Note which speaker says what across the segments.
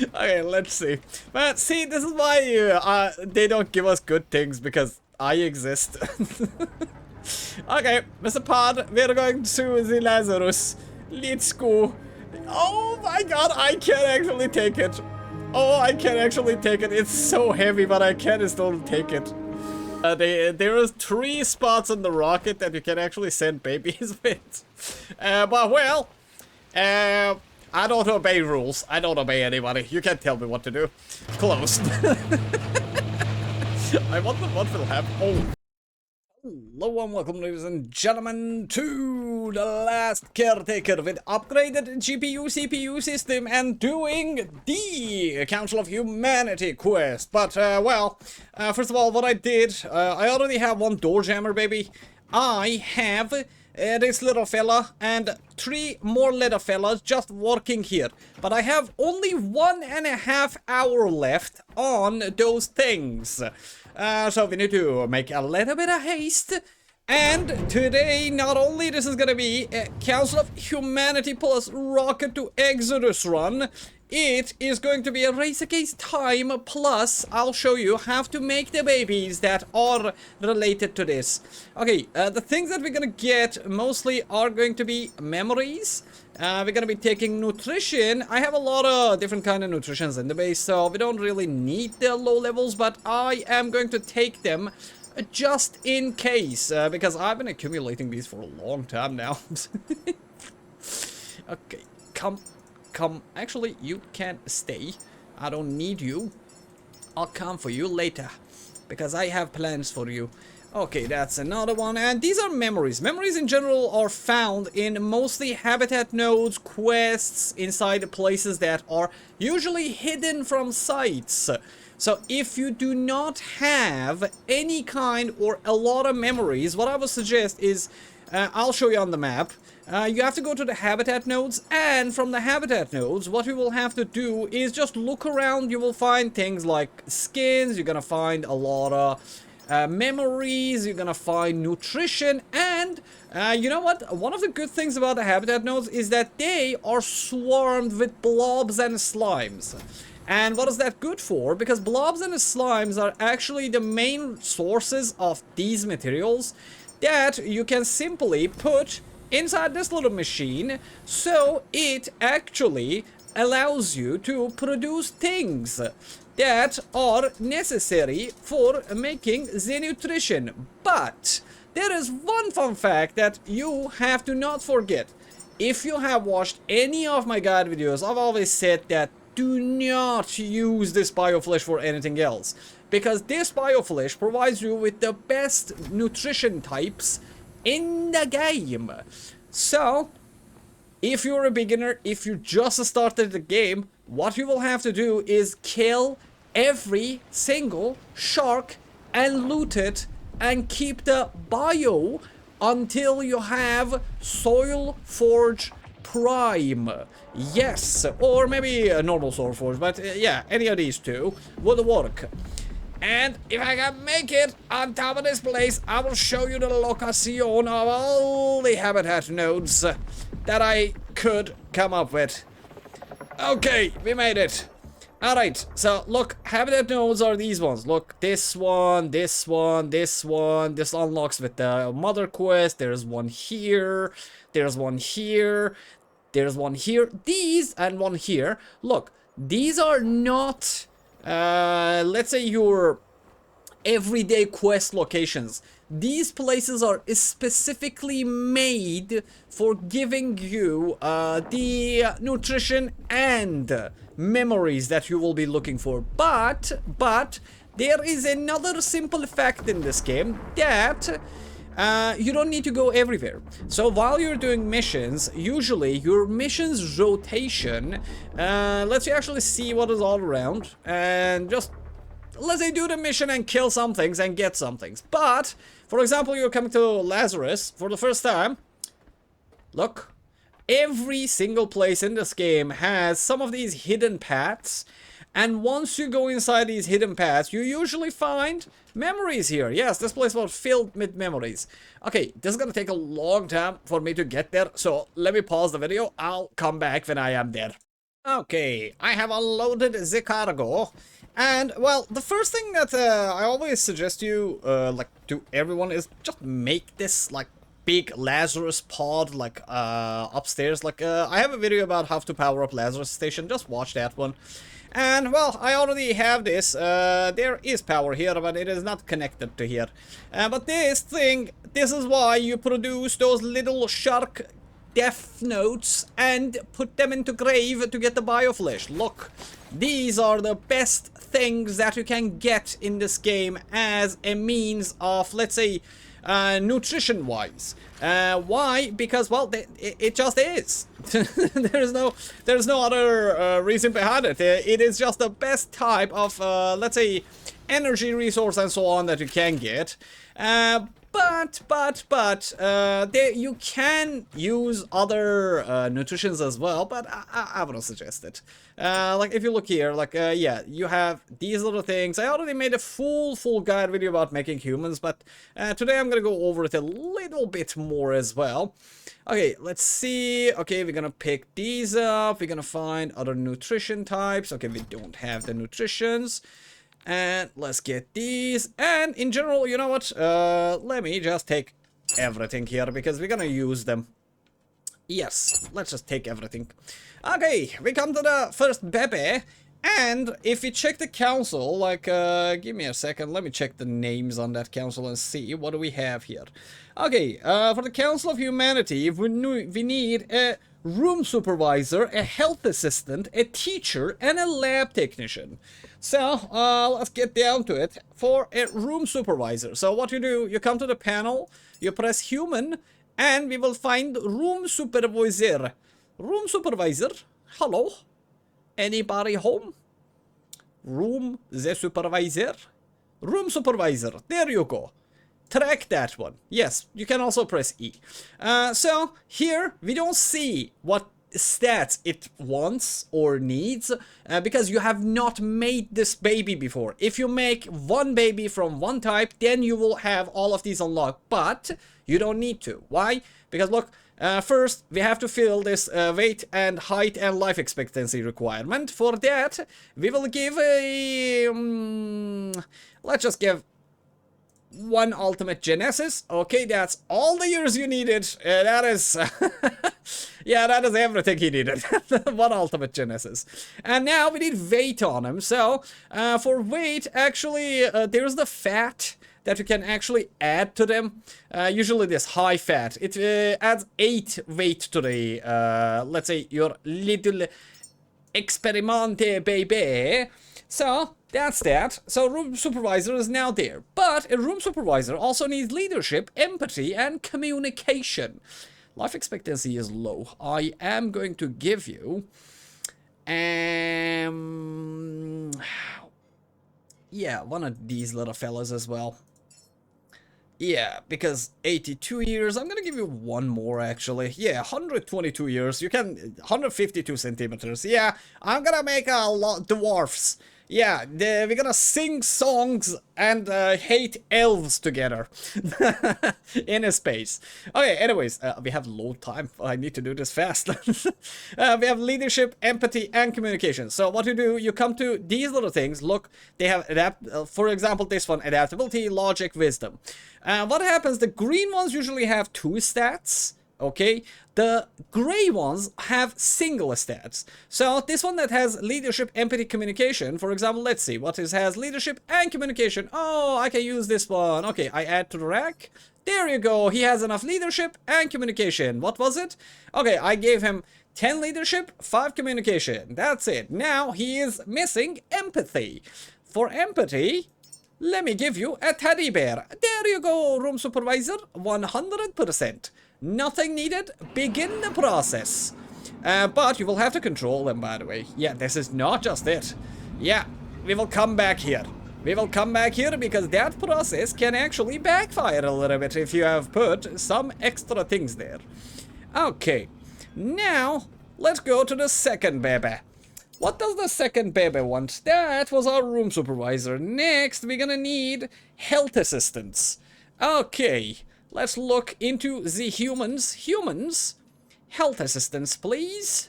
Speaker 1: Okay, let's see. But see, this is why they don't give us good things, because I exist. Okay, Mr. Pod, we're going to the Lazarus. Let's go. Oh my god, I can actually take it. Oh, I can actually take it. It's so heavy, but I can still take it. There is 3 spots on the rocket that you can actually send babies with. But well, I don't obey rules. I don't obey anybody. You can't tell me what to do. Closed. I wonder what will happen. Oh. Hello and welcome, ladies and gentlemen, to the Last Caretaker with upgraded GPU, CPU system and doing the Council of Humanity quest. But, first of all, what I did, I already have 1 door jammer, baby. I have this little fella and 3 more little fellas just working here. But I have only 1.5 hours left on those things. So we need to make a little bit of haste. And today, not only this is gonna be a Council of Humanity plus Rocket to Exodus run, it is going to be a race against time, plus I'll show you how to make the babies that are related to this. Okay, the things that we're gonna get mostly are going to be memories. We're gonna be taking nutrition. I have a lot of different kind of nutritions in the base, so we don't really need the low levels, but I am going to take them just in case, because I've been accumulating these for a long time now. Okay, come. Actually, you can stay. I don't need you. I'll come for you later, because I have plans for you. Okay, that's another one. And these are memories. Memories in general are found in mostly habitat nodes, quests, inside the places that are usually hidden from sights. So if you do not have any kind or a lot of memories, what I would suggest is, I'll show you on the map. You have to go to the habitat nodes, and from the habitat nodes, what you will have to do is just look around. You will find things like skins, you're gonna find a lot of memories, you're gonna find nutrition, and you know what? One of the good things about the habitat nodes is that they are swarmed with blobs and slimes. And what is that good for? Because blobs and slimes are actually the main sources of these materials that you can simply put inside this little machine, so it actually allows you to produce things that are necessary for making the nutrition. But there is one fun fact that you have to not forget. If you have watched any of my guide videos, I've always said that do not use this bioflesh for anything else, because this bioflesh provides you with the best nutrition types in the game. So if you're a beginner, if you just started the game, what you will have to do is kill every single shark and loot it and keep the bio until you have Soil Forge Prime. Yes, or maybe a normal Soil Forge, but yeah, any of these two would work. And if I can make it on top of this place, I will show you the location of all the habitat nodes that I could come up with. Okay, we made it. Alright, so look, habitat nodes are these ones. Look, this one, this one, this one. This unlocks with the mother quest. There's one here. There's one here. There's one here. These and one here. Look, these are not... let's say your everyday quest locations. These places are specifically made for giving you the nutrition and memories that you will be looking for. But there is another simple fact in this game that you don't need to go everywhere. So while you're doing missions, usually your missions rotation lets you actually see what is all around and just let's say do the mission and kill some things and get some things. But for example, you're coming to Lazarus for the first time. Look, every single place in this game has some of these hidden paths. And once you go inside these hidden paths, you usually find memories here. Yes, this place was filled with memories. Okay, this is gonna take a long time for me to get there, so let me pause the video. I'll come back when I am there. Okay, I have unloaded the cargo. And, well, the first thing that I always suggest you, like, to everyone is just make this, like, big Lazarus pod, like, upstairs. Like, I have a video about how to power up Lazarus Station. Just watch that one. And, well, I already have this. There is power here, but it is not connected to here. But this thing, this is why you produce those little shark death notes and put them into grave to get the bioflesh. Look, these are the best things that you can get in this game as a means of, let's say, nutrition wise. Why? Because, well, it just is. there's no other reason behind it. It is just the best type of, let's say, energy resource and so on that you can get. But you can use other nutritions as well, but I wouldn't suggest it. Like, if you look here, like, yeah, you have these little things. I already made a full guide video about making humans, but today I'm gonna go over it a little bit more as well. Okay, let's see. Okay, we're gonna pick these up. We're gonna find other nutrition types. Okay, we don't have the nutritions. And let's get these. And in general, you know what? Let me just take everything here because we're gonna use them. Yes, let's just take everything. Okay, we come to the first Bebe. And if we check the council, like, give me a second. Let me check the names on that council and see what do we have here. Okay, for the Council of Humanity, we need a room supervisor, a health assistant, a teacher, and a lab technician. So, let's get down to it. For a room supervisor, so what you do, you come to the panel, you press human, and we will find room supervisor. Room supervisor, hello? Anybody home? Room the supervisor? Room supervisor, there you go. Track that one. Yes, you can also press E. So, here, we don't see what stats it wants or needs because you have not made this baby before. If you make one baby from one type, then you will have all of these unlocked, but you don't need to. Why? Because look, first we have to fill this weight and height and life expectancy requirement. For that, we will give a let's just give one ultimate genesis. Okay, that's all the years you needed. That is yeah, that is everything he needed. One ultimate genesis. And now we need weight on him. So for weight, actually, there's the fat that you can actually add to them. Usually this high fat, it adds 8 weight to the let's say your little experimente baby. So that's that. So room supervisor is now there. But a room supervisor also needs leadership, empathy, and communication. Life expectancy is low. I am going to give you yeah, one of these little fellas as well. Yeah, because 82 years, I'm gonna give you one more actually. Yeah, 122 years, you can, 152 centimeters. Yeah, I'm gonna make a lot dwarfs. Yeah, we're gonna sing songs and hate elves together in a space. Okay, anyways, we have load time. I need to do this fast. We have leadership, empathy, and communication. So what you do, you come to these little things. Look, they have for example, this one, adaptability, logic, wisdom. What happens? The green ones usually have 2 stats. Okay, the gray ones have single stats. So this one that has leadership, empathy, communication, for example, let's see what it has: leadership and communication. Oh, I can use this one. Okay, I add to the rack. There you go. He has enough leadership and communication. What was it? Okay, I gave him 10 leadership, 5 communication. That's it. Now he is missing empathy. For empathy, let me give you a teddy bear. There you go, room supervisor. 100%. Nothing needed. Begin the process. But you will have to control them, by the way. Yeah, this is not just it. Yeah, we will come back here. We will come back here because that process can actually backfire a little bit if you have put some extra things there. Okay, now let's go to the second baby. What does the second baby want? That was our room supervisor. Next, we're gonna need health assistants. Okay, let's look into the humans. Humans, health assistants, please.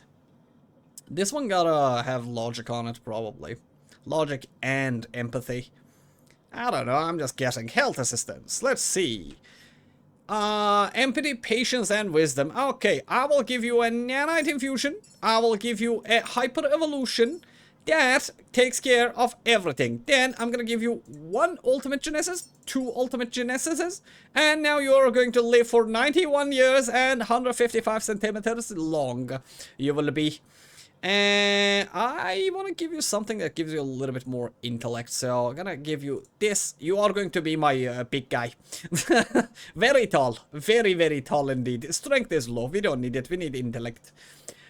Speaker 1: This one gotta have logic on it, probably. Logic and empathy. I don't know, I'm just guessing. Health assistance. Let's see. Empathy, patience, and wisdom. Okay, I will give you a nanite infusion. I will give you a hyper evolution. That takes care of everything. Then I'm gonna give you 1 ultimate genesis, 2 ultimate genesises, and now you're going to live for 91 years and 155 centimeters long. You will be. And I want to give you something that gives you a little bit more intellect, so I'm gonna give you this. You are going to be my big guy. Very tall. Very, very tall indeed. Strength is low. We don't need it. We need intellect.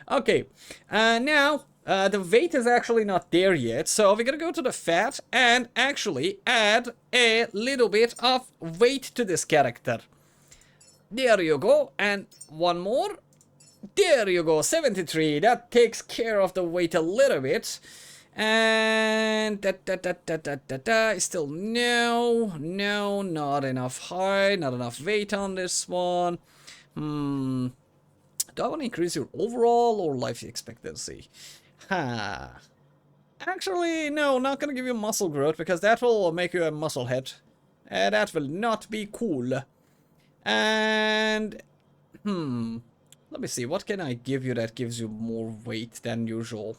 Speaker 1: Okay. Now, the weight is actually not there yet, so we're gonna go to the fat and actually add a little bit of weight to this character. There you go. And 1 more. There you go, 73. That takes care of the weight a little bit. And still no, not enough height, not enough weight on this one. Do I want to increase your overall or life expectancy? Actually, no, not gonna give you muscle growth because that will make you a muscle head. That will not be cool. And let me see, what can I give you that gives you more weight than usual?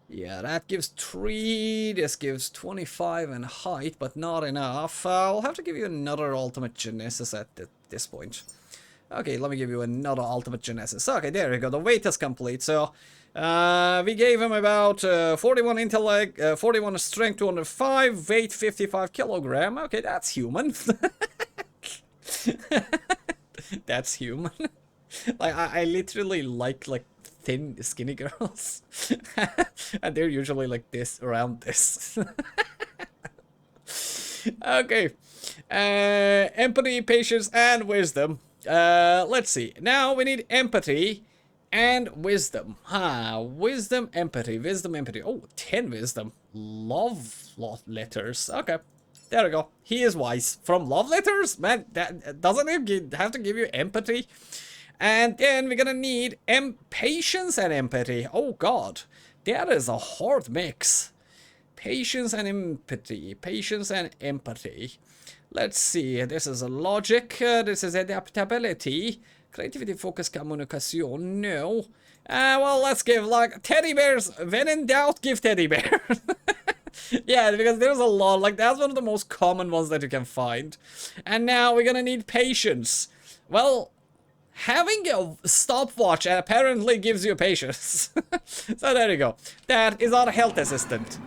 Speaker 1: Yeah, that gives 3, this gives 25 in height, but not enough. I'll have to give you another ultimate genesis at this point. Okay, let me give you another ultimate genesis. Okay, there you go, the weight is complete. So, we gave him about 41 intellect, 41 strength, 205, weight 55 kilogram. Okay, that's human. That's human. Like I literally like thin skinny girls. And they're usually like this, around this. Okay. Empathy, patience, and wisdom. Let's see. Now we need empathy and wisdom. Wisdom, empathy, wisdom, empathy. Oh, 10 wisdom. Love letters. Okay. There we go. He is wise. From love letters? Man, that doesn't have to give you empathy. And then we're gonna need patience and empathy. Oh god. That is a hard mix. Patience and empathy. Patience and empathy. Let's see. This is a logic. This is adaptability. Creativity, focus, communication. No. Well, let's give like teddy bears. When in doubt, give teddy bears. Yeah, because there's a lot, like that's one of the most common ones that you can find. And now we're gonna need patience. Well, having a stopwatch apparently gives you patience. So there you go. That is our health assistant.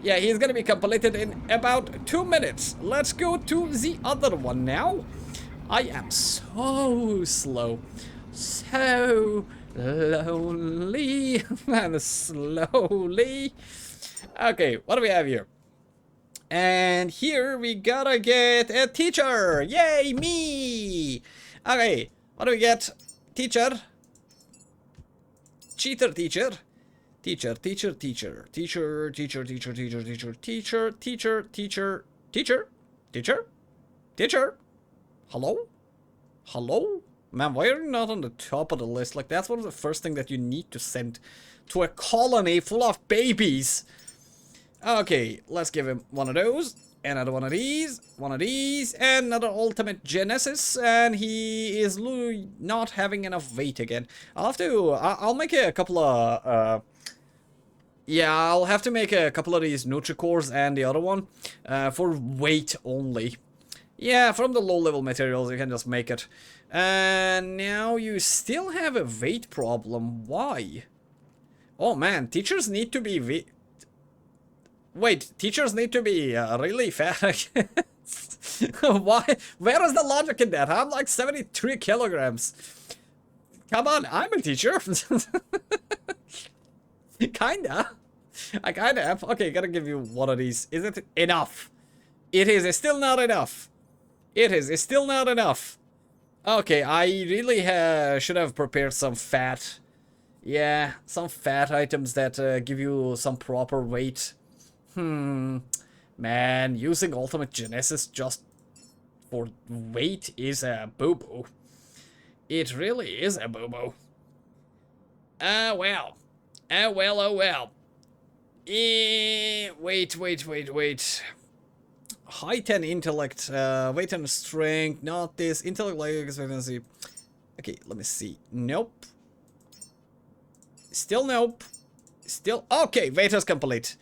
Speaker 1: Yeah, he's gonna be completed in about 2 minutes. Let's go to the other one now. I am so slow. So lonely and slowly. Okay, what do we have here? And here we gotta get a teacher. Yay, me! Okay, what do we get? Teacher. Cheater teacher. Teacher, teacher, teacher. Teacher, teacher, teacher, teacher, teacher, teacher, teacher, teacher, teacher, teacher, teacher. Hello? Hello? Man, why are you not on the top of the list? Like, that's one of the first things that you need to send to a colony full of babies. Okay, let's give him one of those, another one of these, and another ultimate genesis, and he is not having enough weight again. I'll make a couple of, yeah, I'll have to make a couple of these Nutricores and the other one, for weight only. Yeah, from the low-level materials, you can just make it. And now you still have a weight problem. Why? Oh man, teachers need to be Wait, teachers need to be really fat. Why? Where is the logic in that? I'm like 73 kilograms. Come on, I'm a teacher. Kinda. I kinda am. Okay, gotta give you one of these. Is it enough? It is. It's still not enough. It is. It's still not enough. Okay, I really should have prepared some fat. Yeah, some fat items that give you some proper weight. Man, using ultimate genesis just for weight is a boo-boo. It really is a boo-boo. Well. Oh, well. Wait. Height and intellect, weight and strength, not this. Intellect, like expectancy. Okay, let me see. Nope. Still nope. Still, okay, weight is complete.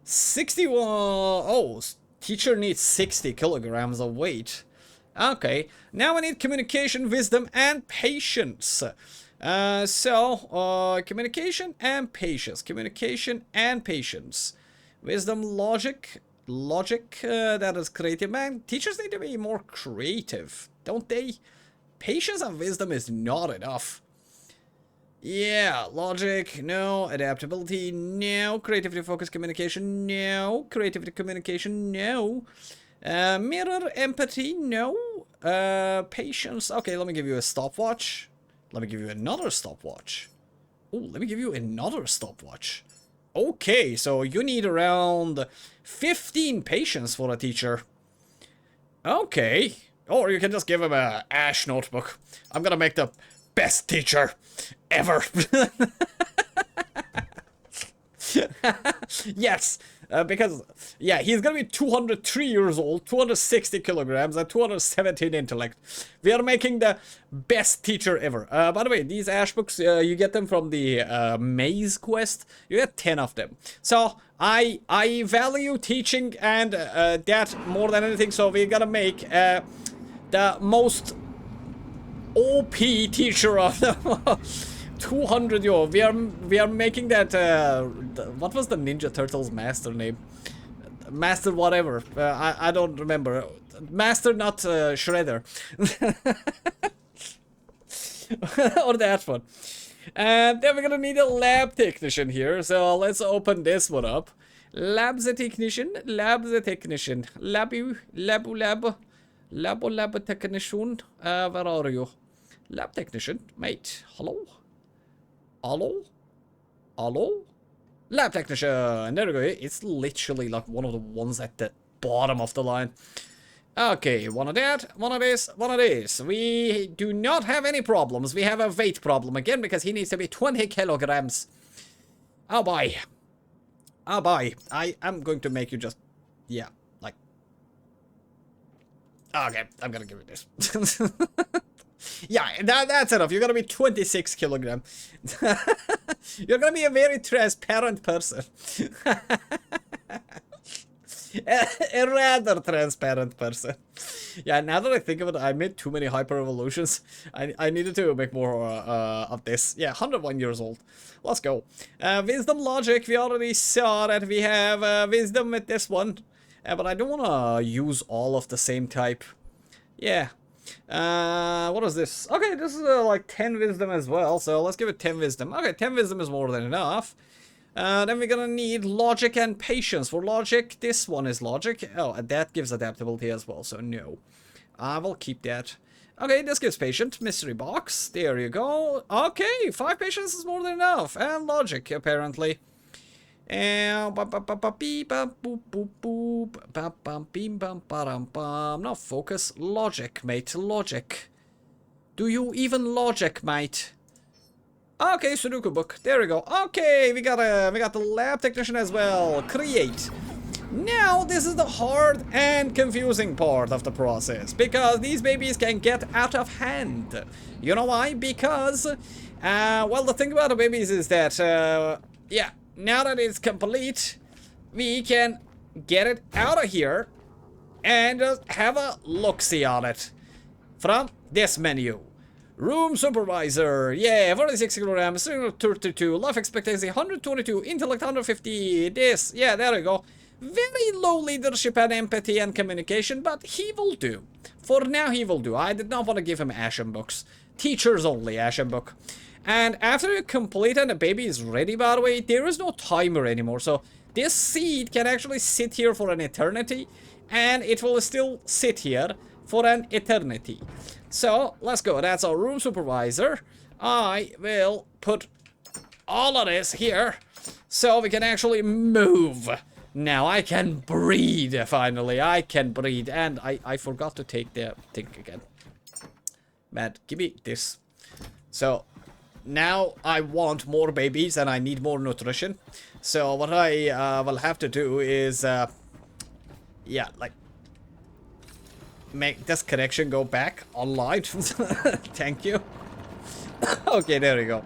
Speaker 1: 61, oh, teacher needs 60 kilograms of weight. Okay, now we need communication, wisdom, and patience. Communication and patience. Communication and patience. Wisdom, logic. That is creative. Man, teachers need to be more creative, don't they? Patience and wisdom is not enough. Yeah, logic, no. Adaptability, no. Creativity, focus, communication, no. Creativity, communication, no. Mirror, empathy, no. Patience, okay, let me give you a stopwatch. Let me give you another stopwatch. Oh, let me give you another stopwatch. Okay, so you need around 15 patience for a teacher. Okay. Or you can just give him a Ash notebook. I'm gonna make the best teacher ever. Yes, because, yeah, he's gonna be 203 years old, 260 kilograms, and 217 intellect. We are making the best teacher ever. By the way, these Ash books, you get them from the Maze quest. You get 10 of them. So, I value teaching and that more than anything, so we're gonna make the most OP teacher of them. 200 yo. We are making that. What was the Ninja Turtles master name? Master whatever. I don't remember. Master not Shredder. Or that one. And then we're gonna need a lab technician here. So let's open this one up. Lab's a technician. Lab's a technician. Lab technician. Where are you? Lab technician. Mate. Hello? Hello? Lab technician. There we go. It's literally like one of the ones at the bottom of the line. Okay, one of that, one of this, one of this. We do not have any problems. We have a weight problem again because he needs to be 20 kilograms. Oh boy. I am going to make you just, yeah, like. Okay, I'm gonna give you this. Yeah, that's enough. You're gonna be 26 kilograms. You're gonna be a very transparent person. A rather transparent person. Yeah, now that I think of it, I made too many hyper evolutions. I needed to make more of this. Yeah, 101 years old. Let's go. Wisdom, logic. We already saw that we have wisdom with this one. But I don't want to use all of the same type. Yeah. What is this? Okay, this is like 10 wisdom as well, so let's give it 10 wisdom. Okay, 10 wisdom is more than enough. Then we're gonna need logic and patience. For logic, this one is logic. Oh, and that gives adaptability as well, so no. I will keep that. Okay, this gives patience. Mystery box. There you go. Okay, 5 patience is more than enough. And logic, apparently. And now focus. Logic, mate. Logic. Do you even logic, mate? Okay, Sudoku book. There we go. Okay, we got the lab technician as well. Create. Now this is the hard and confusing part of the process because these babies can get out of hand. You know why? Because well, the thing about the babies is that yeah. Now that it's complete, we can get it out of here and just have a look-see on it from this menu. Room supervisor, yeah, 46 kilograms, 32, life expectancy 122, intellect 150, this, yeah, there we go. Very low leadership and empathy and communication, but he will do. For now, he will do. I did not want to give him Ashen books. Teachers only Ashen book. And after you complete and the baby is ready, by the way, there is no timer anymore. So this seed can actually sit here for an eternity. And it will still sit here for an eternity. So let's go. That's our room supervisor. I will put all of this here so we can actually move. Now I can breathe, finally. I can breathe. And I forgot to take the thing again. Matt, give me this. So now I want more babies and I need more nutrition. So what I will have to do is, yeah, like, make this connection go back online. Thank you. Okay, there we go.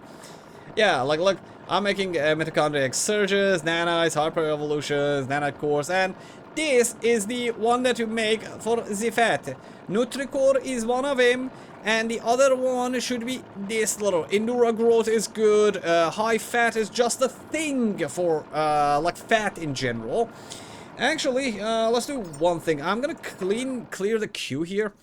Speaker 1: Yeah, like, look, I'm making mitochondrial surges, nanites, hyper evolutions, nanite cores, and this is the one that you make for the fat. Nutricore is one of them, and the other one should be this little. Endura growth is good, high fat is just a thing for, like, fat in general. Actually, let's do one thing. I'm gonna clear the queue here.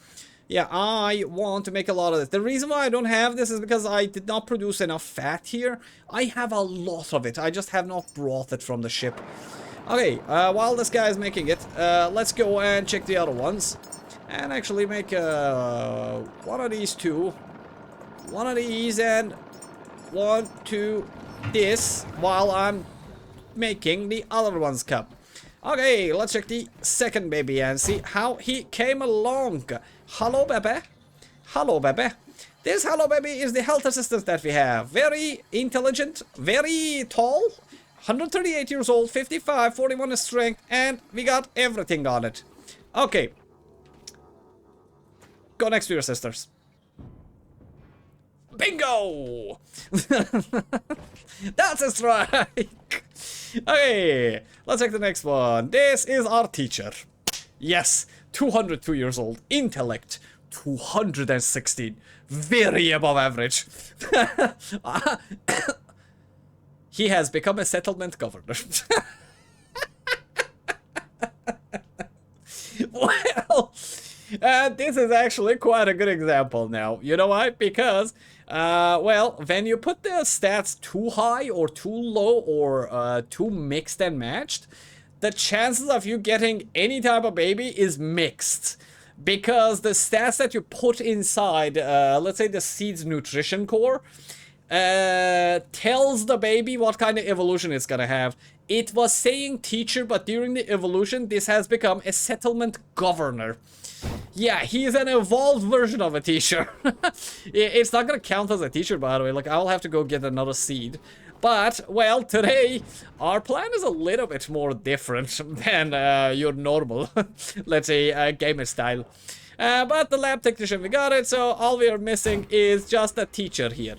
Speaker 1: Yeah, I want to make a lot of this. The reason why I don't have this is because I did not produce enough fat here. I have a lot of it. I just have not brought it from the ship. Okay, while this guy is making it, let's go and check the other ones. And actually make one of these two. One of these and one, two, this, while I'm making the other one's cup. Okay, let's check the second baby and see how he came along. Hello, baby. Hello, baby. This hello, baby is the health assistant that we have. Very intelligent, very tall, 138 years old, 55, 41 is strength, and we got everything on it. Okay. Go next to your sisters. Bingo! That's a strike! Okay, let's take the next one. This is our teacher. Yes, 202 years old. Intellect, 216. Very above average. He has become a settlement governor. Well, this is actually quite a good example now. You know why? Because, well, when you put the stats too high or too low or too mixed and matched, the chances of you getting any type of baby is mixed. Because the stats that you put inside, let's say the seed's nutrition core, tells the baby what kind of evolution it's gonna have. It was saying teacher, but during the evolution, this has become a settlement governor. Yeah, he's an evolved version of a teacher. It's not gonna count as a teacher, by the way. Like, I'll have to go get another seed. But, well, today, our plan is a little bit more different than your normal, let's say, gamer style. But the lab technician, we got it, so all we are missing is just a teacher here.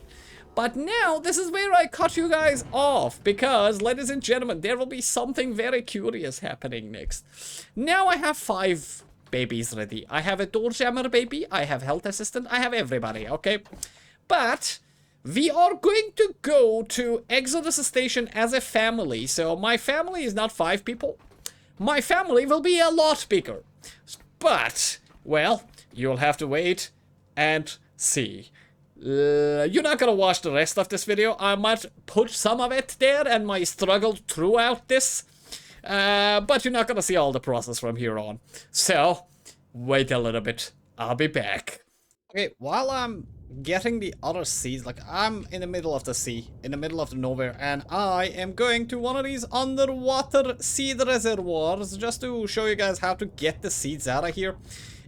Speaker 1: But now, this is where I cut you guys off, because, ladies and gentlemen, there will be something very curious happening next. Now I have 5 babies ready. I have a door jammer baby, I have health assistant, I have everybody, okay? But we are going to go to Exodus Station as a family. So my family is not 5 people. My family will be a lot bigger. But, well, you'll have to wait and see. You're not gonna watch the rest of this video. I might put some of it there and my struggle throughout this. But you're not gonna see all the process from here on. So, wait a little bit. I'll be back. Okay, while I'm getting the other seeds, like, I'm in the middle of the sea, in the middle of the nowhere, and I am going to one of these underwater seed reservoirs just to show you guys how to get the seeds out of here.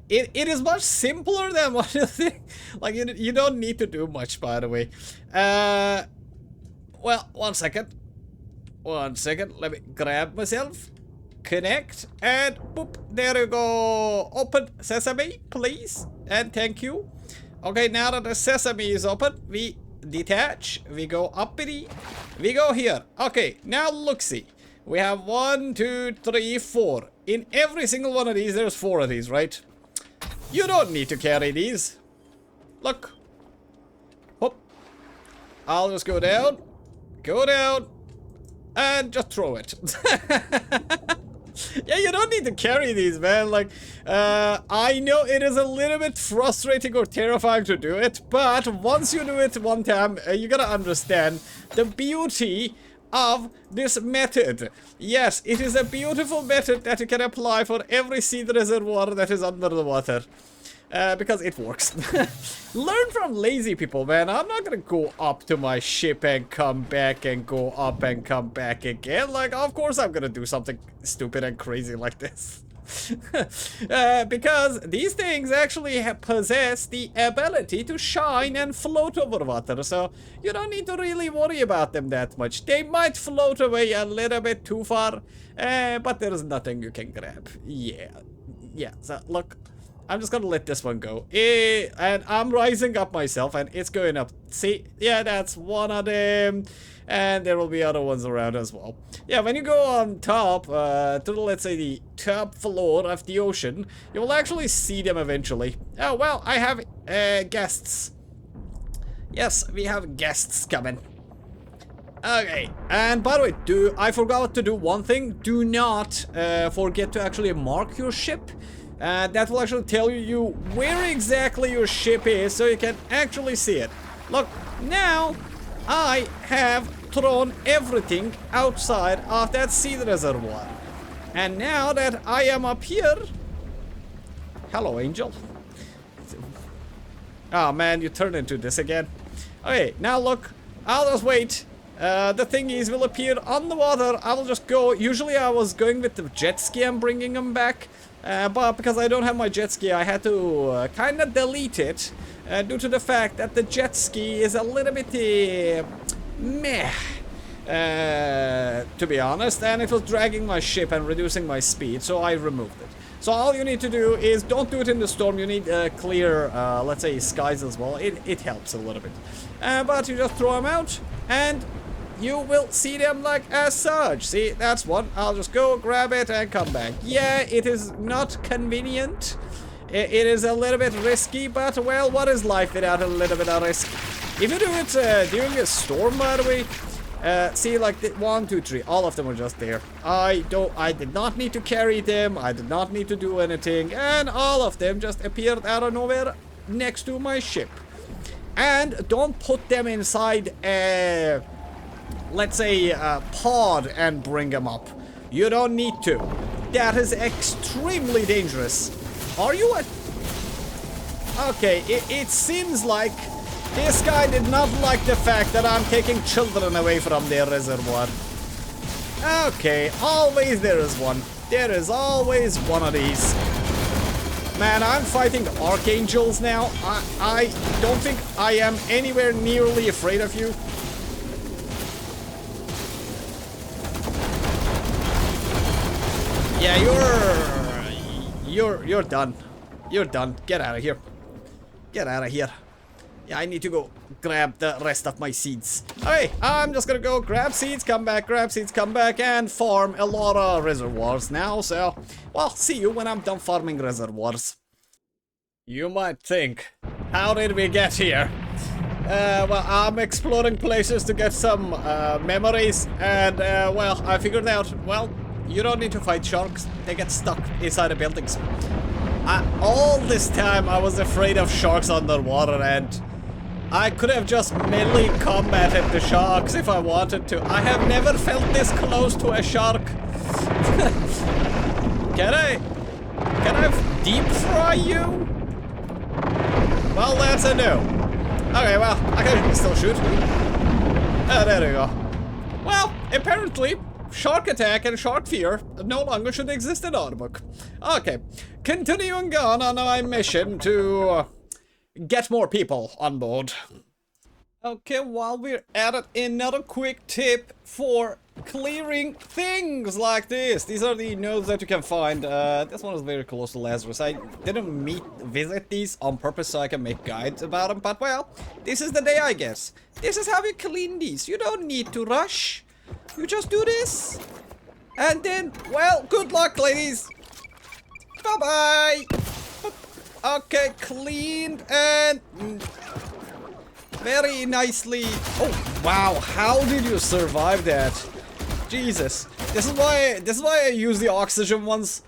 Speaker 1: It is much simpler than what you think. Like, you don't need to do much, by the way. Well, one second. One second, let me grab myself, connect, and boop, there you go. Open sesame, please, and thank you. Okay, now that the sesame is open, we detach, we go uppity, we go here. Okay, now look-see. We have 1, 2, 3, 4. In every single one of these, there's 4 of these, right? You don't need to carry these. Look. Hop. I'll just go down, and just throw it. Yeah, you don't need to carry these, man. Like, I know it is a little bit frustrating or terrifying to do it, but once you do it one time, you gotta understand the beauty of this method. Yes, it is a beautiful method that you can apply for every seed reservoir that is under the water. Because it works. Learn from lazy people, man. I'm not gonna go up to my ship and come back and go up and come back again. Like, of course I'm gonna do something stupid and crazy like this. Because these things actually possess the ability to shine and float over water, so you don't need to really worry about them that much. They might float away a little bit too far, but there's nothing you can grab. Yeah, so look, I'm just gonna let this one go. And I'm rising up myself, and it's going up. See, yeah, that's one of them. And there will be other ones around as well. Yeah, when you go on top, to the, let's say, the top floor of the ocean, you will actually see them eventually. Oh, well, I have guests. Yes, we have guests coming. Okay, and by the way, I forgot to do one thing. Do not forget to actually mark your ship. That will actually tell you where exactly your ship is, so you can actually see it. Look, now I have thrown everything outside of that seed reservoir. And now that I am up here... Hello, Angel. Oh man, you turned into this again. Okay, now look, I'll just wait. The thingies will appear on the water. I will just go. Usually I was going with the jet ski and bringing them back. But because I don't have my jet ski, I had to kind of delete it. Due to the fact that the jet ski is a little bit meh, to be honest, and it was dragging my ship and reducing my speed, so I removed it. So all you need to do is don't do it in the storm. You need clear, let's say, skies as well. It helps a little bit. But you just throw them out, and you will see them like as such. See, that's one. I'll just go grab it and come back. Yeah, it is not convenient. It is a little bit risky, but well, what is life without a little bit of risk? If you do it during a storm, by the way, see, like, 1, 2, 3, all of them are just there. I did not need to carry them, I did not need to do anything, and all of them just appeared out of nowhere next to my ship. And don't put them inside a, let's say, a pod and bring them up. You don't need to. That is extremely dangerous. Are you a... Okay, it seems like this guy did not like the fact that I'm taking children away from their reservoir. Okay, always there is one. There is always one of these. Man, I'm fighting archangels now. I don't think I am anywhere nearly afraid of you. Yeah, you're done. You're done. Get out of here. Get out of here. Yeah, I need to go grab the rest of my seeds. Okay, I'm just gonna go grab seeds, come back, grab seeds, come back, and farm a lot of reservoirs now. So, well, see you when I'm done farming reservoirs. You might think, how did we get here? Well, I'm exploring places to get some memories, and well, I figured out, well, you don't need to fight sharks. They get stuck inside the buildings. All this time I was afraid of sharks underwater, and I could have just melee combated the sharks if I wanted to. I have never felt this close to a shark. Can I deep fry you? Well, that's a no. Okay, well, I can still shoot. Oh, there we go. Well, apparently, shark attack and shark fear no longer should exist in our book. Okay, continuing on my mission to get more people on board. Okay, while we're at it, another quick tip for clearing things like this. These are the nodes that you can find. This one is very close to Lazarus. I didn't visit these on purpose so I can make guides about them, but well, this is the day, I guess. This is how you clean these. You don't need to rush. You just do this. And then, well, good luck, ladies. Bye-bye. Okay, cleaned and very nicely. Oh, wow. How did you survive that? Jesus. This is why I use the oxygen ones.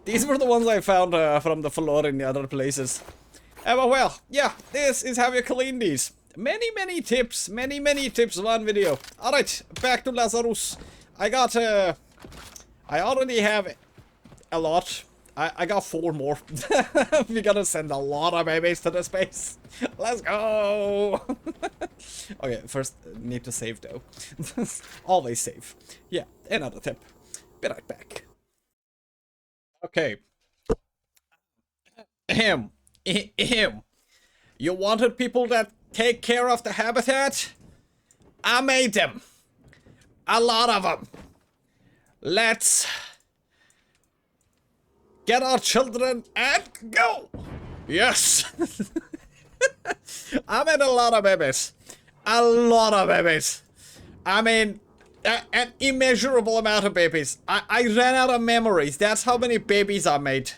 Speaker 1: These were the ones I found from the floor in the other places. But well, yeah, this is how you clean these. Many tips, many tips in one video. Alright, back to Lazarus. I already have a lot. I got 4 more. We're gonna send a lot of babies to the space. Let's go! Okay, first need to save though. Always save. Yeah, another tip. Be right back. Okay. Him. Him. You wanted people that take care of the habitat? I made them. A lot of them. Let's get our children and go. Yes. I made a lot of babies. A lot of babies. I mean, an immeasurable amount of babies. I ran out of memories. That's how many babies I made.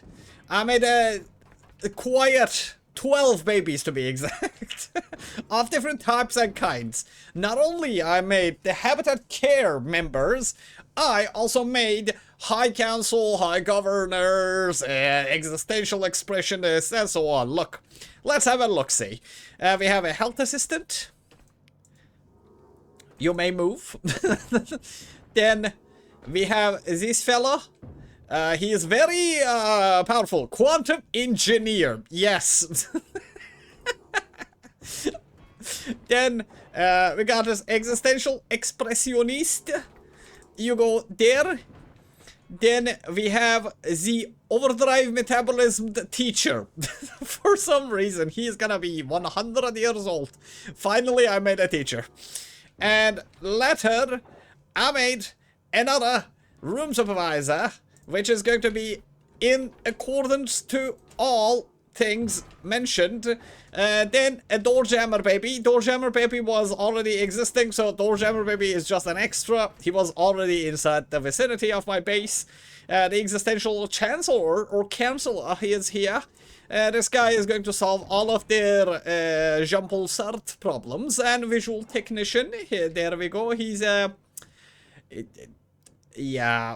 Speaker 1: I made a quiet 12 babies to be exact. Of different types and kinds. Not only I made the habitat care members, I also made high council, high governors, existential expressionists, and so on. Look, let's have a look-see. We have a health assistant. You may move. Then we have this fella. He is very powerful. Quantum engineer. Yes. Then we got this existential expressionist. You go there. Then we have the overdrive metabolism teacher. For some reason, he's gonna be 100 years old. Finally, I made a teacher. And later, I made another room supervisor, which is going to be in accordance to all things mentioned. Then a door jammer baby. Door jammer baby was already existing, so door jammer baby is just an extra. He was already inside the vicinity of my base. The existential chancellor or counselor, he is here. This guy is going to solve all of their jumble cert problems. And visual technician, here, there we go. He's yeah,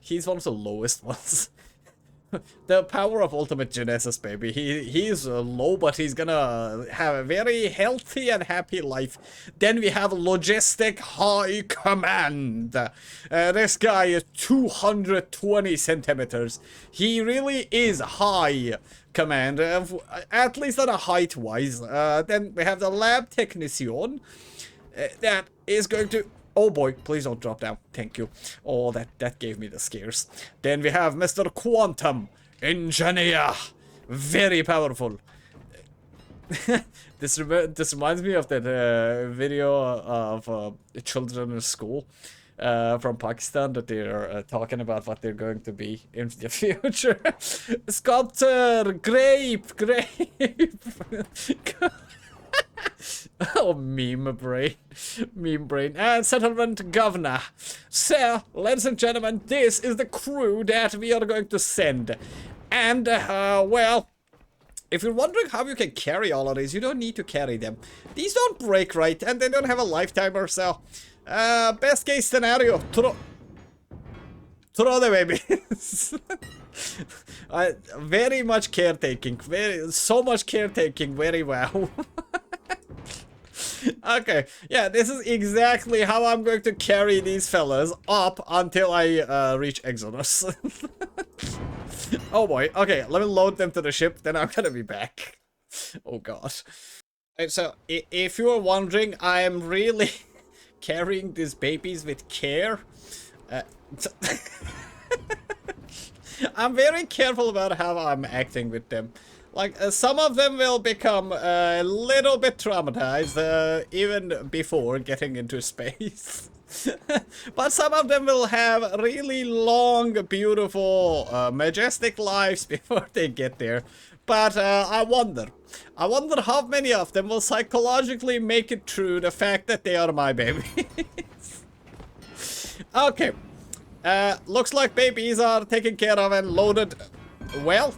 Speaker 1: he's one of the lowest ones. The power of ultimate genesis, baby. He's low, but he's gonna have a very healthy and happy life. Then we have logistic high command. This guy is 220 centimeters. He really is high command, at least on a height-wise. Then we have the lab technician. That is going to... Oh boy, please don't drop down. Thank you. Oh, that gave me the scares. Then we have Mr. Quantum Engineer. Very powerful. This reminds me of that video of children in school from Pakistan that they're talking about what they're going to be in the future. Sculptor, grape. Oh, meme brain. And settlement governor. So, ladies and gentlemen, this is the crew that we are going to send. And, well, if you're wondering how you can carry all of these, you don't need to carry them. These don't break right, and they don't have a lifetime or so. Best case scenario, throw the babies. Very much caretaking. So much caretaking, very well. Okay, yeah, this is exactly how I'm going to carry these fellas up until I reach Exodus. Oh boy, okay, let me load them to the ship, then I'm gonna be back. Oh god. And so, if you're wondering, I am really carrying these babies with care. I'm very careful about how I'm acting with them. Like, some of them will become a little bit traumatized, even before getting into space. But some of them will have really long, beautiful, majestic lives before they get there. But I wonder how many of them will psychologically make it through the fact that they are my babies. Okay. Looks like babies are taken care of and loaded well.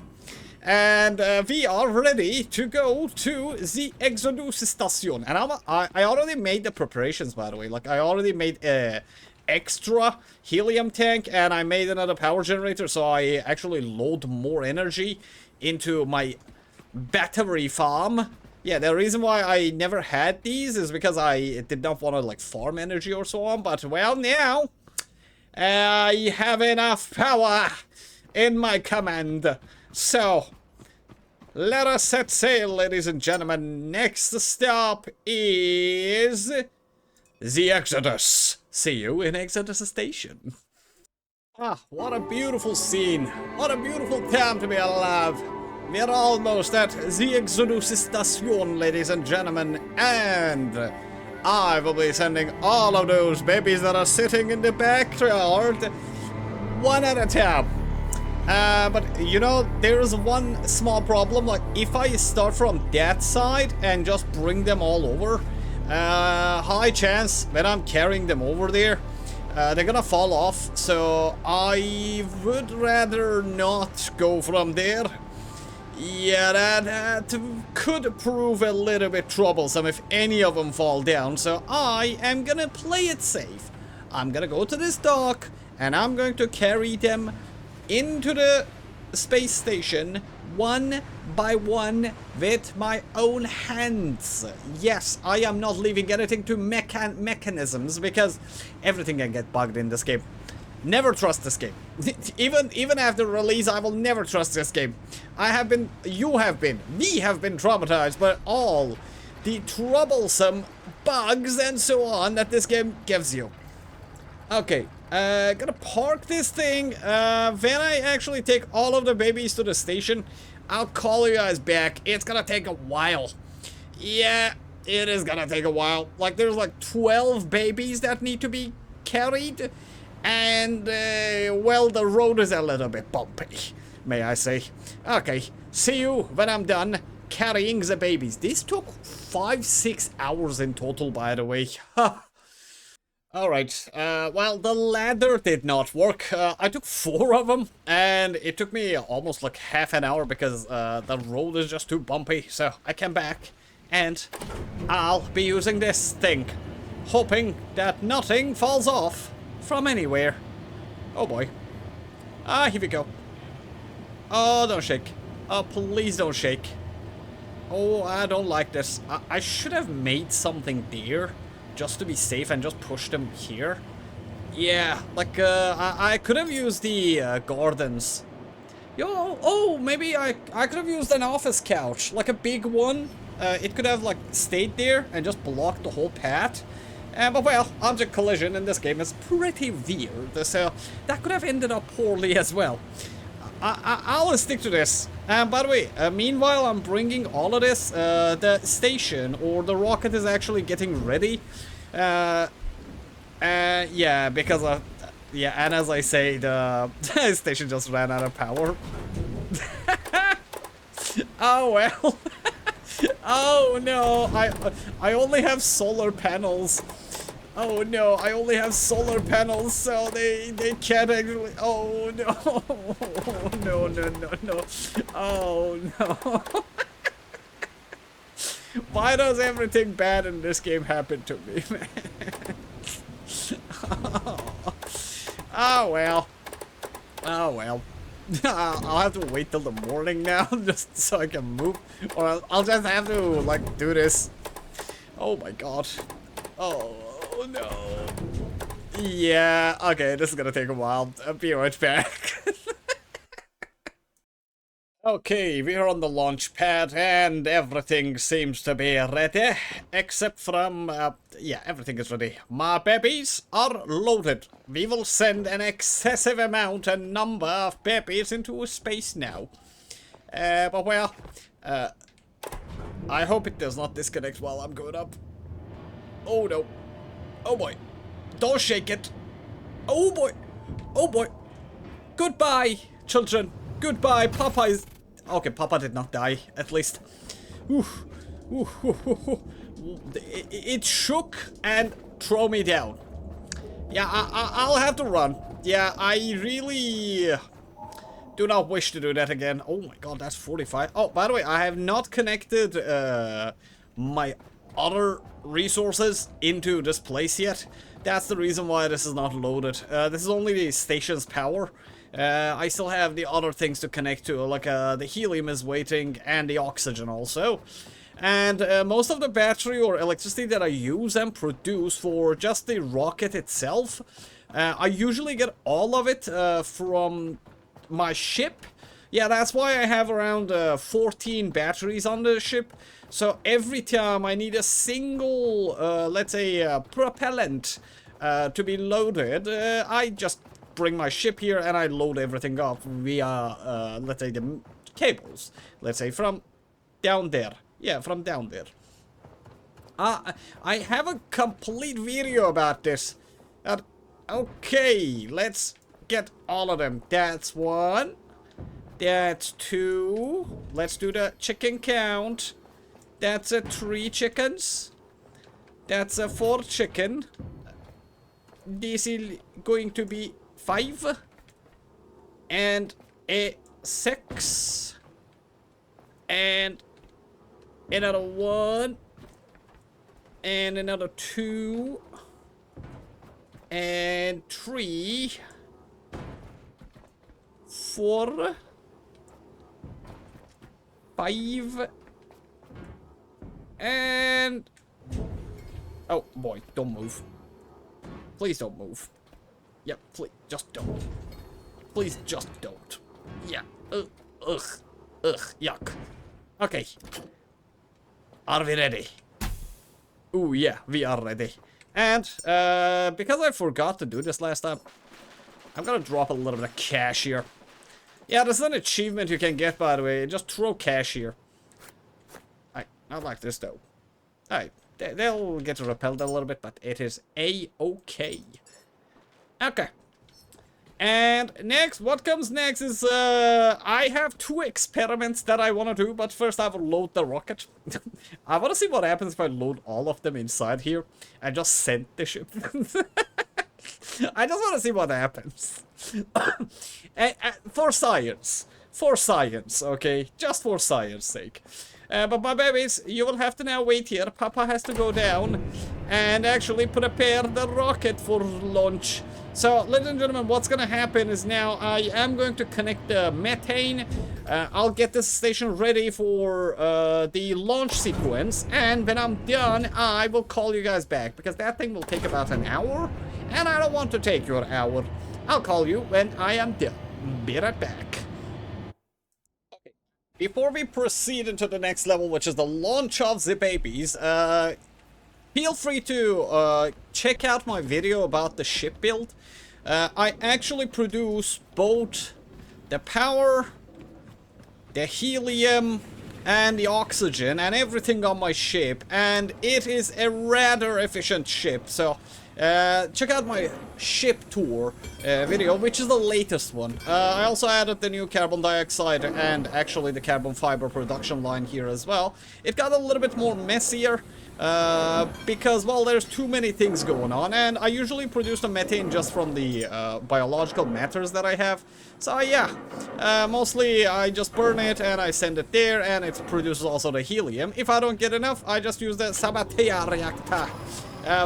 Speaker 1: And we are ready to go to the Exodus station. And I already made the preparations, by the way. Like, I already made a extra helium tank, and I made another power generator, so I actually load more energy into my battery farm. Yeah, the reason why I never had these is because I did not want to, like, farm energy or so on. But, well, now I have enough power in my command. So, let us set sail, ladies and gentlemen. Next stop is the Exodus. See you in Exodus Station. Ah, what a beautiful scene. What a beautiful time to be alive. We're almost at the Exodus Station, ladies and gentlemen, and I will be sending all of those babies that are sitting in the backyard one at a time. But you know, there's one small problem. Like, if I start from that side and just bring them all over, high chance when I'm carrying them over there, they're gonna fall off. So I would rather not go from there. Yeah, that could prove a little bit troublesome if any of them fall down. So I am gonna play it safe. I'm gonna go to this dock and I'm going to carry them into the space station one by one with my own hands. Yes, I am not leaving anything to mechanisms because everything can get bugged in this game. Never trust this game. even after release, I will never trust this game. I have been, you have been, we have been traumatized by all the troublesome bugs and so on that this game gives you. Okay, gonna park this thing. When I actually take all of the babies to the station, I'll call you guys back. It's gonna take a while. Yeah, it is gonna take a while. Like, there's like 12 babies that need to be carried. And, well, the road is a little bit bumpy, may I say. Okay, see you when I'm done carrying the babies. This took 5-6 hours in total, by the way. Alright, well, the ladder did not work. I took 4 of them, and it took me almost like half an hour because the road is just too bumpy. So I came back, and I'll be using this thing, hoping that nothing falls off from anywhere. Oh boy. Ah, here we go. Oh, don't shake. Oh, please don't shake. Oh, I don't like this. I should have made something there just to be safe and just push them here. Yeah, like, I could have used the gardens. Yo, oh, maybe I could have used an office couch, like a big one. It could have, like, stayed there and just blocked the whole path. But well, object collision in this game is pretty weird, so that could have ended up poorly as well. I'll stick to this. By the way, meanwhile I'm bringing all of this, the station or the rocket is actually getting ready. Yeah, because of, yeah, and as I say, the station just ran out of power. Oh well. Oh no, I only have solar panels. Oh no, I only have solar panels, so they can't actually. Oh no. No. Oh no. Why does everything bad in this game happen to me, man? Oh well. Oh well. I'll have to wait till the morning now just so I can move, or I'll just have to like do this. Oh my god. Oh no. Yeah, okay, this is gonna take a while. I'll be right back. Okay, we're on the launch pad and everything seems to be ready, except from, yeah, everything is ready. My babies are loaded. We will send an excessive amount and number of babies into space now. But well, I hope it does not disconnect while I'm going up. Oh no. Oh boy. Don't shake it. Oh boy. Oh boy. Goodbye, children. Goodbye, Papa is... Okay, Papa did not die, at least. Oof. It shook and threw me down. Yeah, I'll have to run. Yeah, I really do not wish to do that again. Oh my god, that's 45. Oh, by the way, I have not connected my other resources into this place yet. That's the reason why this is not loaded. This is only the station's power. I still have the other things to connect to, like the helium is waiting and the oxygen also. And most of the battery or electricity that I use and produce for just the rocket itself, I usually get all of it from my ship. Yeah, that's why I have around 14 batteries on the ship. So every time I need a single, let's say, propellant to be loaded, I just bring my ship here and I load everything up via, let's say, the cables. Let's say from down there. Yeah, from down there. I have a complete video about this. Okay, let's get all of them. That's 1. That's 2. Let's do the chicken count. That's 3 chickens. That's 4 chicken. This is going to be 5. And a 6. And another 1. And another 2. And 3. 4. 5. And... oh, boy, don't move. Please don't move. Yeah, please, just don't. Please just don't. Yeah, ugh, yuck. Okay. Are we ready? Ooh, yeah, we are ready. And, because I forgot to do this last time, I'm gonna drop a little bit of cash here. Yeah, there's an achievement you can get, by the way. Just throw cash here. Not like this, though. Alright, they'll get repelled a little bit, but it is a-okay. Okay. And next, what comes next is, I have 2 experiments that I want to do, but first I will load the rocket. I want to see what happens if I load all of them inside here and just send the ship. I just want to see what happens. For science. For science, okay? Just for science sake. But my babies, you will have to now wait here. Papa has to go down and actually prepare the rocket for launch. So, ladies and gentlemen, what's gonna happen is now I am going to connect the methane. I'll get this station ready for the launch sequence. And when I'm done, I will call you guys back. Because that thing will take about an hour. And I don't want to take your hour. I'll call you when I am done. Be right back. Okay. Before we proceed into the next level, which is the launch of the babies, feel free to check out my video about the ship build. I actually produce both the power, the helium, and the oxygen, and everything on my ship, and it is a rather efficient ship. So check out my ship tour video, which is the latest one. I also added the new carbon dioxide and actually the carbon fiber production line here as well. It got a little bit more messier because, well, there's too many things going on, and I usually produce the methane just from the biological matters that I have. So yeah, mostly I just burn it and I send it there, and it produces also the helium. If I don't get enough, I just use the Sabatea reactor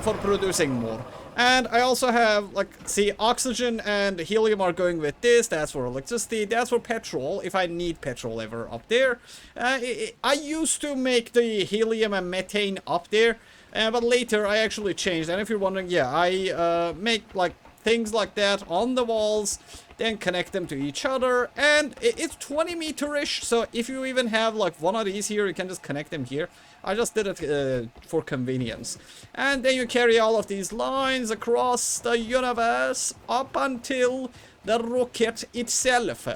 Speaker 1: for producing more. And I also have, like, see, oxygen and helium are going with this. That's for electricity. That's for petrol, if I need petrol ever up there. I used to make the helium and methane up there, but later I actually changed. And if you're wondering, yeah, I make, like, things like that on the walls, then connect them to each other, and it's 20 meter-ish, so if you even have, like, one of these here, you can just connect them here. I just did it for convenience. And then you carry all of these lines across the universe up until the rocket itself.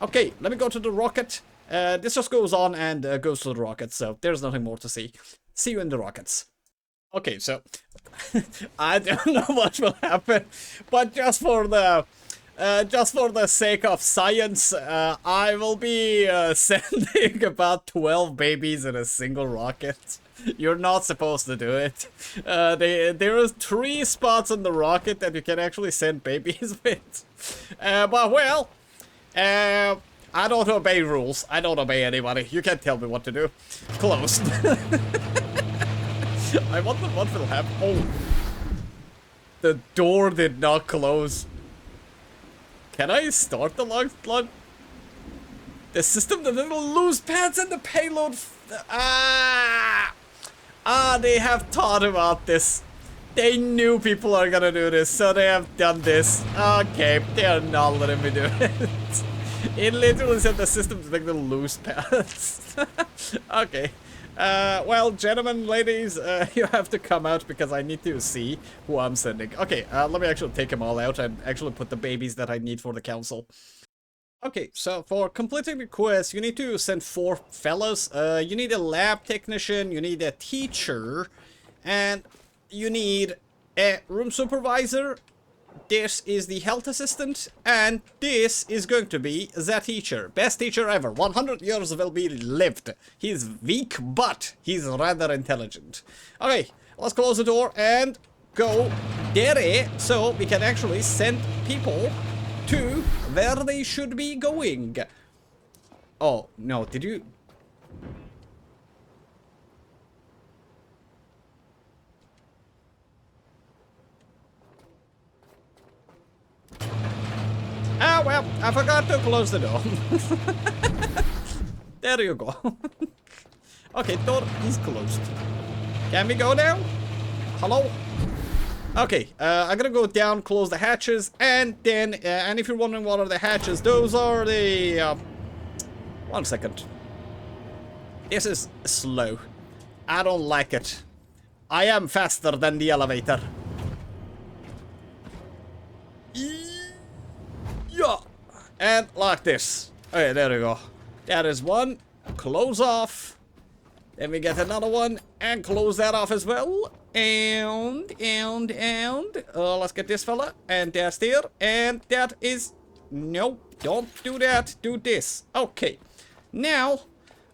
Speaker 1: Okay, let me go to the rocket. This just goes on and goes to the rocket, so there's nothing more to see. See you in the rockets. Okay, so I don't know what will happen, but just for the sake of science, I will be sending about 12 babies in a single rocket. You're not supposed to do it. There is 3 spots on the rocket that you can actually send babies with. But well, I don't obey rules. I don't obey anybody. You can't tell me what to do. Closed. I wonder what will happen. Oh, the door did not close. Can I start the launch? The system, the little loose pads and the payload. They have thought about this. They knew people are gonna do this, so they have done this. Okay, they are not letting me do it. It literally said the system to make the loose pads. Okay. Well, gentlemen, ladies, you have to come out because I need to see who I'm sending. Okay, let me actually take them all out and actually put the babies that I need for the council. Okay, so for completing the quest, you need to send 4 fellas. You need a lab technician, you need a teacher, and you need a room supervisor. This is the health assistant, and this is going to be the teacher. Best teacher ever. 100 years will be lived. He's weak, but he's rather intelligent. Okay, let's close the door and go there, so we can actually send people to where they should be going. Oh, no, did you... Ah, well, I forgot to close the door. There you go. Okay, door is closed. Can we go now? Hello? Okay, I'm gonna go down, close the hatches, and then, and if you're wondering what are the hatches, those are the, 1 second. This is slow. I don't like it. I am faster than the elevator. Yeah. And like this. Okay, there we go. That is one. Close off. Then we get another one and close that off as well. And let's get this fella. And that's there. And that is... Nope, don't do that. Do this. Okay. Now,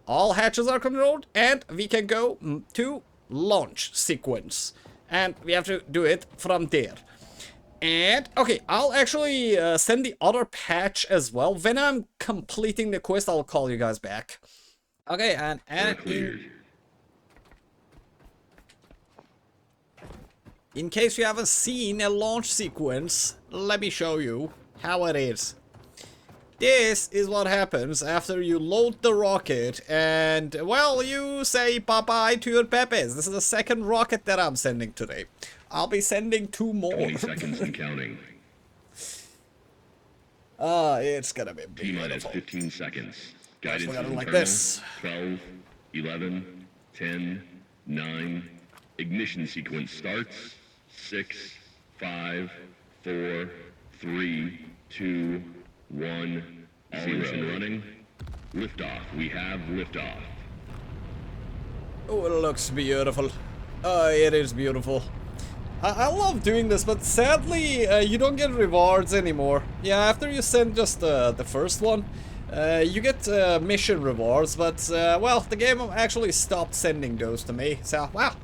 Speaker 1: all hatches are controlled and we can go to launch sequence. And we have to do it from there. And, okay, I'll actually send the other patch as well. When I'm completing the quest, I'll call you guys back. Okay, and in case you haven't seen a launch sequence, let me show you how it is. This is what happens after you load the rocket and, well, you say bye-bye to your pepes. This is the second rocket that I'm sending today. I'll be sending 2 more.
Speaker 2: 20 seconds and counting.
Speaker 1: It's gonna be beautiful.
Speaker 2: T-minus 15 seconds. Guidance is
Speaker 1: like
Speaker 2: internal.
Speaker 1: this.
Speaker 2: 12, 11, 10, 9. Ignition sequence starts. 6, 5, 4, 3, 2, 1. All engine running. Liftoff. We have liftoff.
Speaker 1: Oh, it looks beautiful. Oh, it is beautiful. I love doing this, but sadly, you don't get rewards anymore. Yeah, after you send just the first one, you get mission rewards, but, well, the game actually stopped sending those to me, so, wow.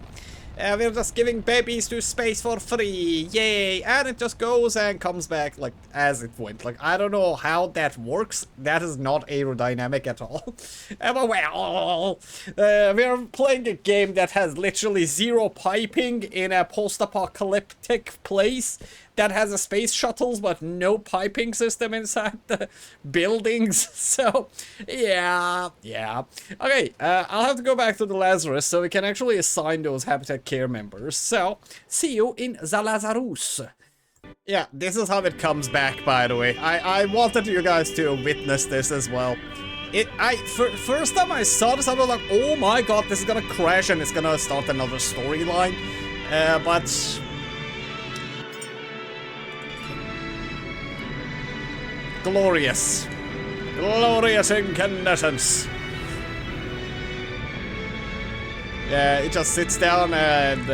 Speaker 1: We're just giving babies to space for free, yay! And it just goes and comes back, like, as it went. Like, I don't know how that works. That is not aerodynamic at all. But well, we're playing a game that has literally 0 piping in a post-apocalyptic place that has a space shuttles but no piping system inside the buildings. So, yeah. Okay, I'll have to go back to the Lazarus so we can actually assign those Habitat Care members. So, see you in the Lazarus. Yeah, this is how it comes back, by the way. I wanted you guys to witness this as well. First time I saw this, I was like, oh my god, this is gonna crash and it's gonna start another storyline. But... glorious. Glorious incandescence. Yeah, it just sits down and...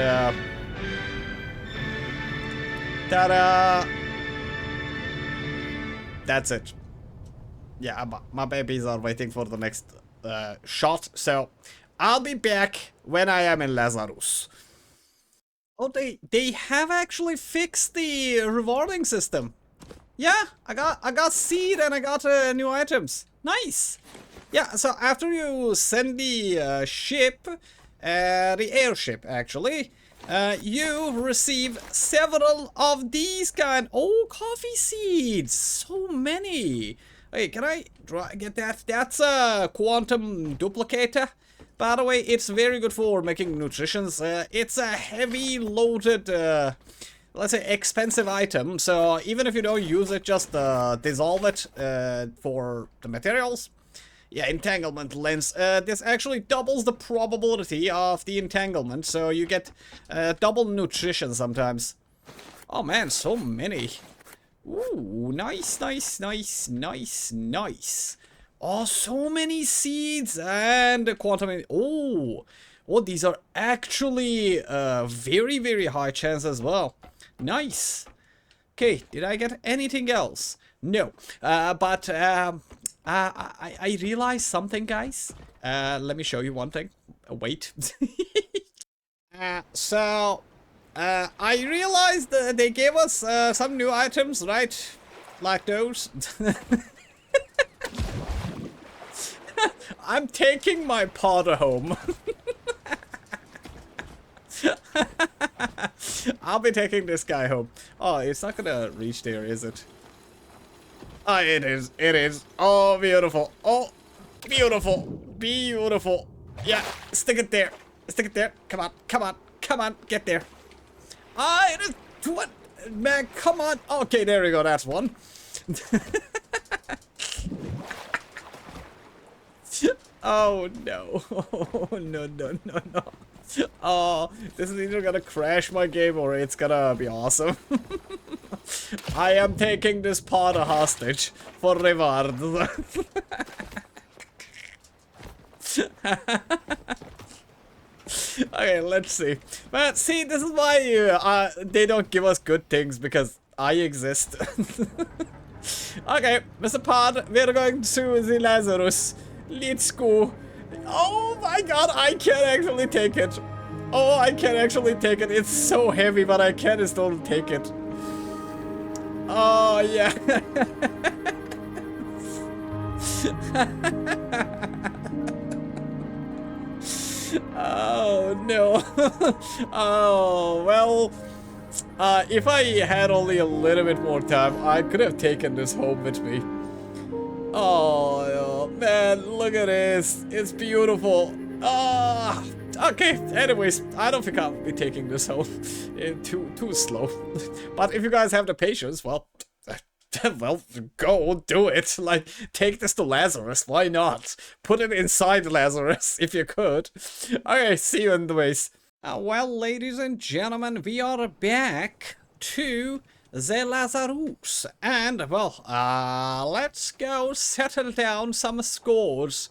Speaker 1: ta-da! That's it. Yeah, my babies are waiting for the next shot, so I'll be back when I am in Lazarus. Oh, they have actually fixed the rewarding system. Yeah, I got seed and I got new items. Nice. Yeah, so after you send the ship, the airship actually, you receive several of these kind. Oh, coffee seeds, so many. Hey, can I get that? That's a quantum duplicator. By the way, it's very good for making nutritions. It's a heavy loaded, let's say, expensive item. So even if you don't use it, just dissolve it for the materials. Yeah, entanglement lens. This actually doubles the probability of the entanglement, so you get double nutrition sometimes. Oh man, so many. Ooh, nice, nice, nice, nice, nice. Oh, so many seeds and quantum. Oh, these are actually very, very high chance as well. Nice. Okay, did I get anything else? No, but I realized something, guys. Let me show you one thing. Wait. I realized they gave us some new items, right? Like those. I'm taking my Potter home. I'll be taking this guy home. Oh, it's not gonna reach there, is it? Oh, it is. It is. Oh, beautiful. Oh, beautiful. Beautiful. Yeah, stick it there. Stick it there. Come on. Come on. Come on. Get there. Ah, it is. What? Man, come on. Okay, there we go. That's one. Oh, no. Oh, no, no, no, no. Oh, this is either gonna crash my game or it's gonna be awesome. I am taking this Potter hostage for reward. Okay, let's see. But see, this is why they don't give us good things, because I exist. Okay, Mr. Pod, we're going to the Lazarus. Let's go. Oh my god, I can actually take it. Oh, I can actually take it. It's so heavy, but I can still take it. Oh, yeah. Oh, no. Oh, well. If I had only a little bit more time, I could have taken this home with me. Oh, man, look at this. It's beautiful. Ah, okay. Anyways, I don't think I'll be taking this home. Too slow. But if you guys have the patience, well, well, go do it. Like, take this to Lazarus. Why not? Put it inside Lazarus if you could. Okay, see you in the base. Well, ladies and gentlemen, we are back to the Lazarus, and well, let's go settle down some scores.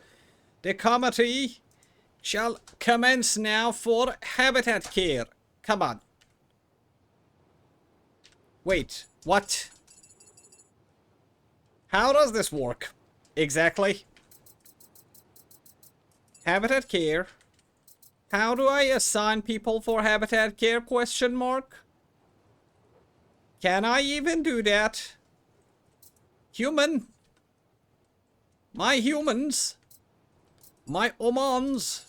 Speaker 1: The committee shall commence now for habitat care. Come on. Wait, what? How does this work? Exactly. Habitat care. How do I assign people for habitat care? Question mark. Can I even do that? Human. My humans. My omans.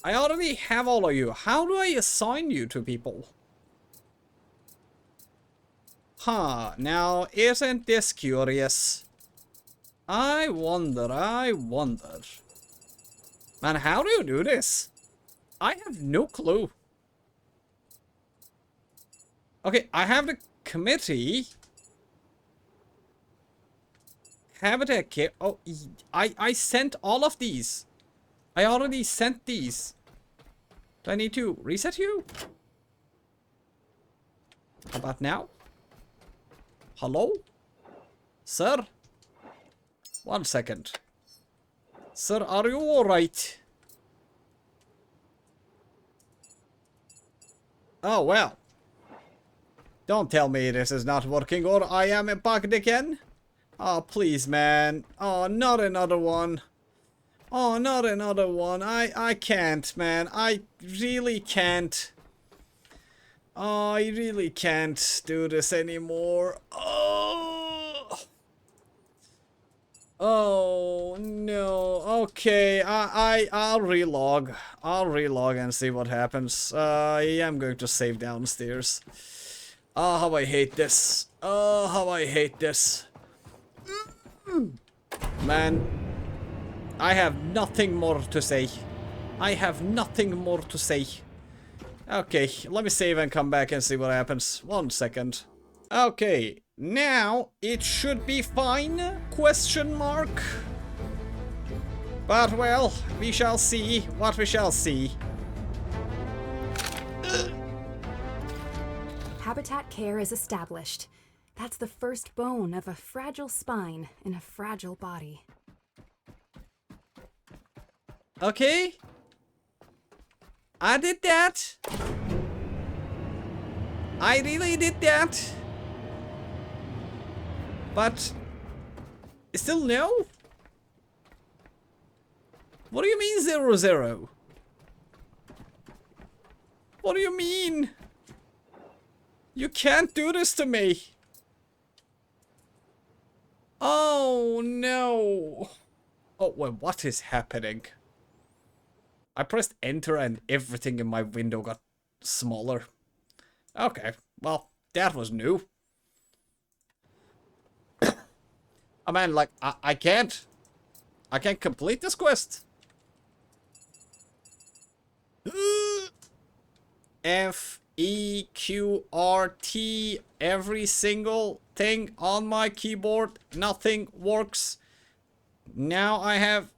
Speaker 1: I already have all of you. How do I assign you to people? Huh, now isn't this curious? I wonder. Man, how do you do this? I have no clue. Okay, I have the committee. Habitat care. Oh, I sent all of these. I already sent these. Do I need to reset you? How about now? Hello? Sir? 1 second. Sir, are you alright? Oh, well. Don't tell me this is not working or I am bugged again. Oh, please, man. Oh, not another one. Oh, not another one. I can't, man. I really can't. Oh, I really can't do this anymore. Oh. Oh, no. Okay, I'll relog. I'll relog and see what happens. I am going to save downstairs. Oh, how I hate this. Oh, how I hate this. Man, I have nothing more to say. I have nothing more to say. Okay, let me save and come back and see what happens. 1 second. Okay, now it should be fine? Question mark. But, well, we shall see what we shall see.
Speaker 3: Habitat care is established. That's the first bone of a fragile spine in a fragile body.
Speaker 1: Okay. I did that. I really did that. But still no? What do you mean 0-0? What do you mean? You can't do this to me. Oh no. Oh, well, what is happening? I pressed enter and everything in my window got smaller. Okay, well, that was new. I mean, like, I can't complete this quest. F, E, Q, R, T, every single thing on my keyboard, nothing works. Now I have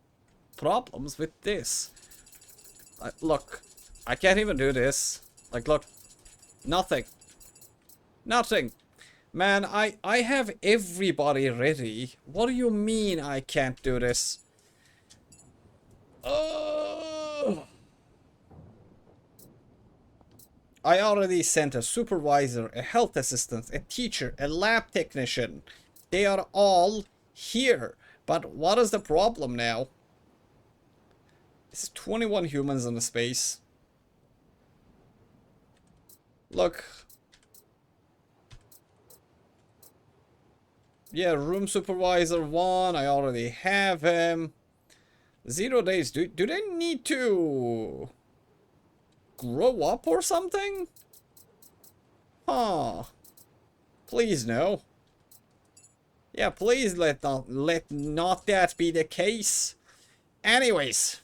Speaker 1: problems with this. Look, I can't even do this. Like, look, nothing. Nothing. Man, I have everybody ready. What do you mean I can't do this? I already sent a supervisor, a health assistant, a teacher, a lab technician. They are all here. But what is the problem now? It's 21 humans in the space. Look. Yeah, room supervisor 1, I already have him. 0 days, do they need to grow up or something? Huh. Please no. Yeah, please let not that be the case. Anyways,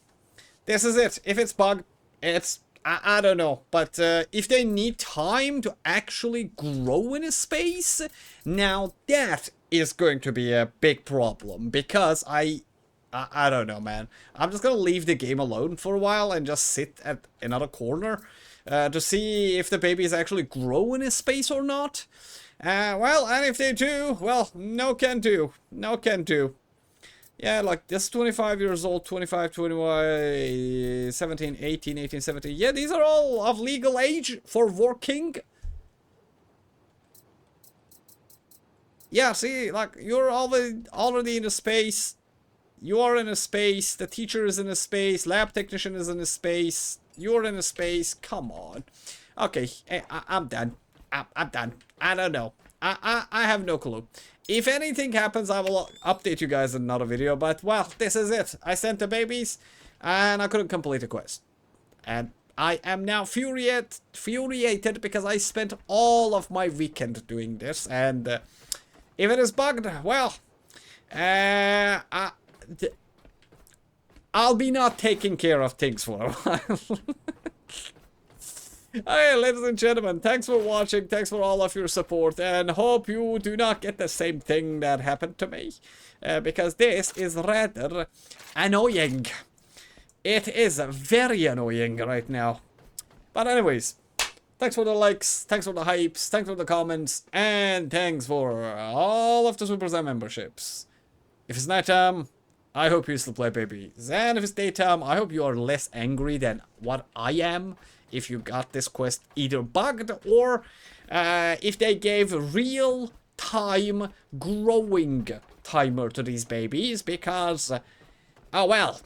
Speaker 1: this is it. If it's bugged, it's I don't know, but if they need time to actually grow in a space, now that is going to be a big problem, because I don't know, man. I'm just gonna leave the game alone for a while and just sit at another corner to see if the babies actually grow in a space or not. Well, and if they do, well, no can do. No can do. Yeah, like, this is 25 years old, 25, 21, 17, 18, 18, 17. Yeah, these are all of legal age for working. Yeah, see, like, you're already in a space. You are in a space. The teacher is in a space. Lab technician is in a space. You're in a space. Come on. Okay, I'm done. I'm done. I don't know. I have no clue. If anything happens, I will update you guys in another video. But, well, this is it. I sent the babies, and I couldn't complete the quest. And I am now furiated because I spent all of my weekend doing this. And if it is bugged, well, I'll be not taking care of things for a while. Hey, ladies and gentlemen, thanks for watching, thanks for all of your support, and hope you do not get the same thing that happened to me, because this is rather annoying. It is very annoying right now. But anyways, thanks for the likes, thanks for the hypes, thanks for the comments, and thanks for all of the supers and memberships. If it's nighttime, I hope you still play babies, and if it's daytime, I hope you are less angry than what I am. If you got this quest either bugged or if they gave real time growing timer to these babies, because oh well,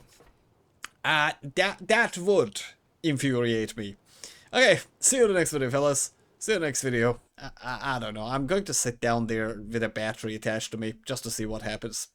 Speaker 1: that would infuriate me. Okay, see you in the next video, fellas. See you in the next video. I don't know. I'm going to sit down there with a battery attached to me just to see what happens.